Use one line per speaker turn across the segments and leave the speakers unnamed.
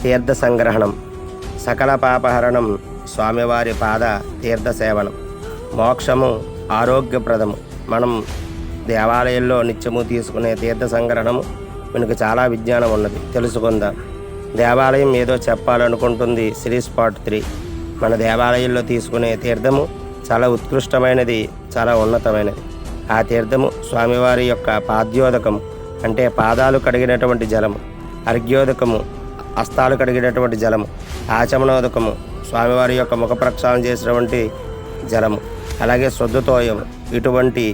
తీర్థ సంగ్రహణం, సకల పాపహరణం, స్వామివారి పాద తీర్థ సేవనం, మోక్షము, ఆరోగ్యప్రదము. మనం దేవాలయంలో నిత్యము తీసుకునే తీర్థ సంగ్రహణము మనకు చాలా విజ్ఞానం ఉన్నది, తెలుసుకుందాం. దేవాలయం ఏదో చెప్పాలనుకుంటుంది. శ్రీ స్పాట్ 3 మన దేవాలయంలో తీసుకునే తీర్థము చాలా ఉత్కృష్టమైనది, చాలా ఉన్నతమైనది. ఆ తీర్థము స్వామివారి యొక్క పాద్యోదకము అంటే పాదాలు కడిగినటువంటి జలము, అర్ఘ్యోదకము హస్తాలు కడిగినటువంటి జలము, ఆచమనోదకము స్వామివారి యొక్క ముఖ ప్రక్షాళన చేసినటువంటి జలము, అలాగే శుద్ధతోయము, ఇటువంటి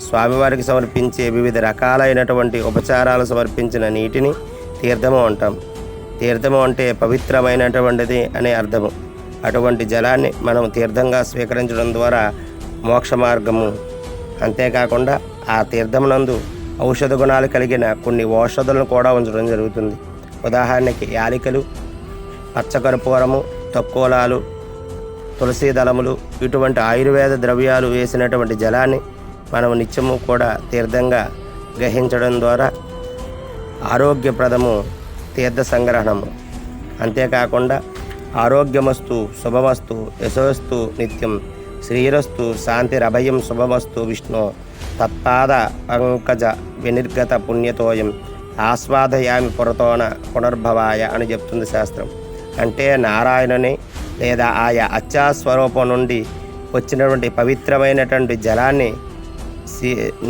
స్వామివారికి సమర్పించే వివిధ రకాలైనటువంటి ఉపచారాలు సమర్పించిన నీటిని తీర్థము అంటాం. తీర్థము అంటే పవిత్రమైనటువంటిది అనే అర్థము. అటువంటి జలాన్ని మనం తీర్థంగా స్వీకరించడం ద్వారా మోక్ష మార్గము. అంతేకాకుండా ఆ తీర్థమునందు ఔషధ గుణాలు కలిగిన కొన్ని ఔషధులను కూడా ఉంచడం జరుగుతుంది. ఉదాహరణకి యాలికలు, పచ్చకర్పూరము, తక్కువలాలు, తులసీ దళములు, ఇటువంటి ఆయుర్వేద ద్రవ్యాలు వేసినటువంటి జలాన్ని మనం నిత్యము కూడా తీర్థంగా గ్రహించడం ద్వారా ఆరోగ్యప్రదము తీర్థ సంగ్రహణము. అంతేకాకుండా ఆరోగ్యమస్తు, శుభమస్తు, యశోస్తు నిత్యం, శ్రీరస్తు, శాంతిరభయం, శుభమస్తు విష్ణు, తత్పాద పంకజ వినిర్గత పుణ్యతోయం, ఆస్వాదయామి పురతోన పునర్భవాయ అని చెప్తుంది శాస్త్రం. అంటే నారాయణుని లేదా ఆయా అచ్చాస్వరూపం నుండి వచ్చినటువంటి పవిత్రమైనటువంటి జలాన్ని,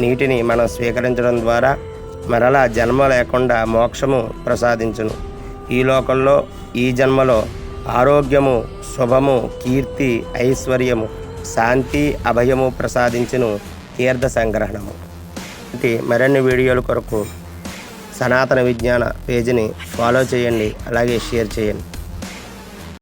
నీటిని మనం స్వీకరించడం ద్వారా మరలా జన్మ లేకుండా మోక్షము ప్రసాదించును. ఈ లోకంలో ఈ జన్మలో ఆరోగ్యము, శుభము, కీర్తి, ఐశ్వర్యము, శాంతి, అభయము ప్రసాదించును తీర్థ సంగ్రహణము. మరిన్ని వీడియోల కొరకు సనాతన విజ్ఞాన పేజీని ఫాలో చేయండి, అలాగే షేర్ చేయండి.